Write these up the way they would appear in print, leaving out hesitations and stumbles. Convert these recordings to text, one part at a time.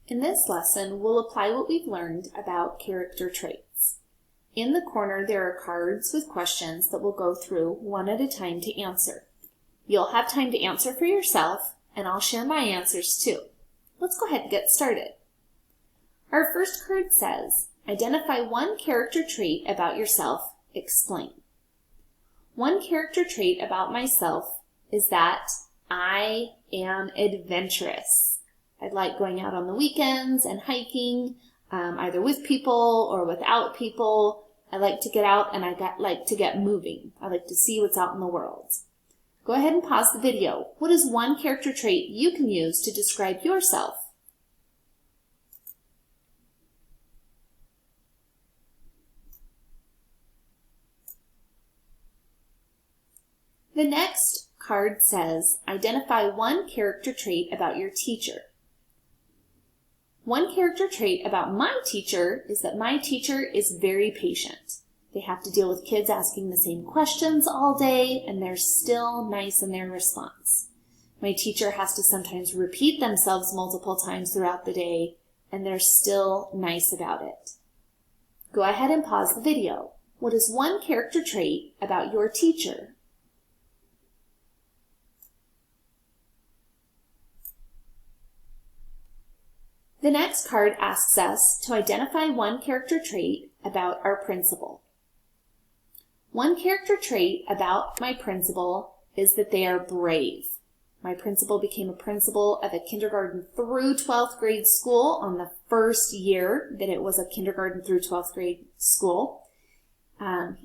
In this lesson, we'll apply what we've learned about character traits. In the corner, there are cards with questions that we'll go through one at a time to answer. You'll have time to answer for yourself, and I'll share my answers too. Let's go ahead and get started. Our first card says, identify one character trait about yourself, explain. One character trait about myself is that I am adventurous. I like going out on the weekends and hiking, either with people or without people. I like to get out and like to get moving. I like to see what's out in the world. Go ahead and pause the video. What is one character trait you can use to describe yourself? The next card says, identify one character trait about your teacher. One character trait about my teacher is that my teacher is very patient. They have to deal with kids asking the same questions all day, and they're still nice in their response. My teacher has to sometimes repeat themselves multiple times throughout the day, and they're still nice about it. Go ahead and pause the video. What is one character trait about your teacher? The next card asks us to identify one character trait about our principal. One character trait about my principal is that they are brave. My principal became a principal of a kindergarten through 12th grade school on the first year that it was a kindergarten through 12th grade school.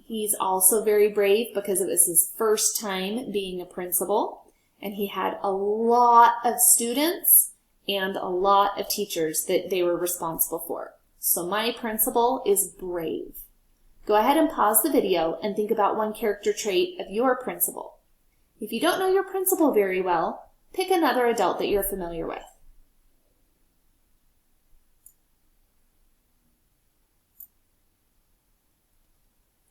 He's also very brave because it was his first time being a principal, and he had a lot of students and a lot of teachers that they were responsible for. So my principal is brave. Go ahead and pause the video and think about one character trait of your principal. If you don't know your principal very well, pick another adult that you're familiar with.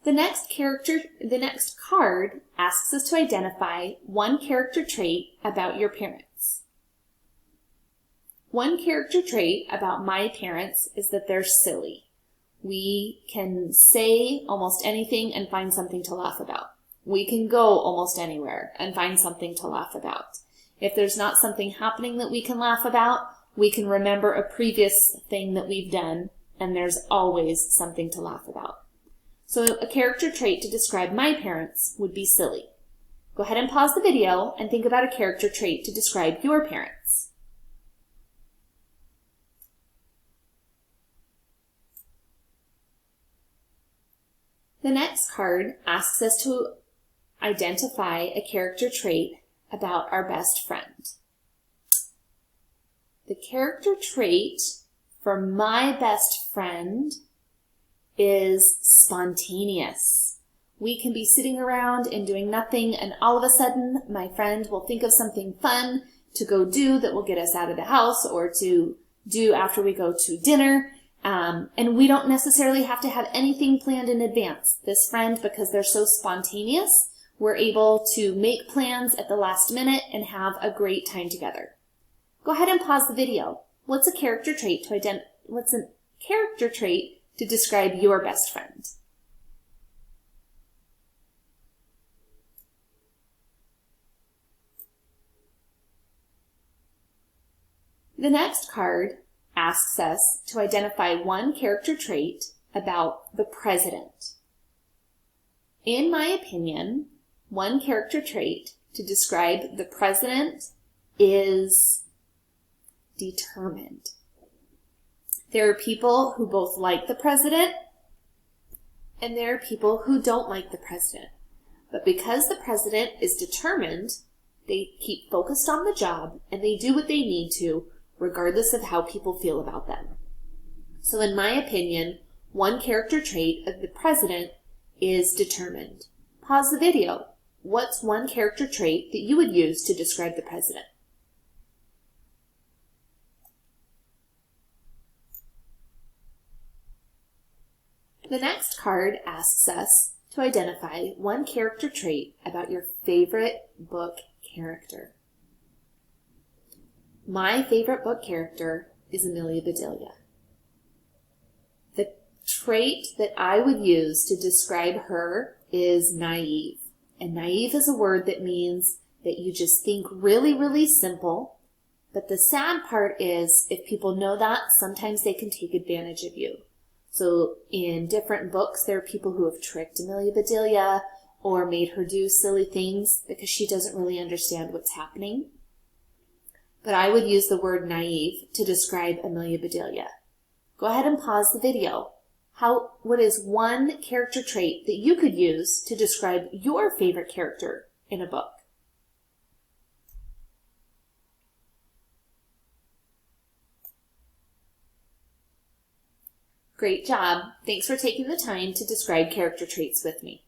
The next card asks us to identify one character trait about your parents. One character trait about my parents is that they're silly. We can say almost anything and find something to laugh about. We can go almost anywhere and find something to laugh about. If there's not something happening that we can laugh about, we can remember a previous thing that we've done, and there's always something to laugh about. So a character trait to describe my parents would be silly. Go ahead and pause the video and think about a character trait to describe your parents. The next card asks us to identify a character trait about our best friend. The character trait for my best friend is spontaneous. We can be sitting around and doing nothing, and all of a sudden my friend will think of something fun to go do that will get us out of the house or to do after we go to dinner. And we don't necessarily have to have anything planned in advance. This friend, because they're so spontaneous, we're able to make plans at the last minute and have a great time together. Go ahead and pause the video. What's a character trait to describe your best friend? The next card asks us to identify one character trait about the president. In my opinion, one character trait to describe the president is determined. There are people who both like the president, and there are people who don't like the president. But because the president is determined, they keep focused on the job, and they do what they need to, regardless of how people feel about them. So in my opinion, one character trait of the president is determined. Pause the video. What's one character trait that you would use to describe the president? The next card asks us to identify one character trait about your favorite book character. My favorite book character is Amelia Bedelia. The trait that I would use to describe her is naive. And naive is a word that means that you just think really, really simple. But the sad part is, if people know that, sometimes they can take advantage of you. So in different books, there are people who have tricked Amelia Bedelia or made her do silly things because she doesn't really understand what's happening. But I would use the word naive to describe Amelia Bedelia. Go ahead and pause the video. What is one character trait that you could use to describe your favorite character in a book? Great job. Thanks for taking the time to describe character traits with me.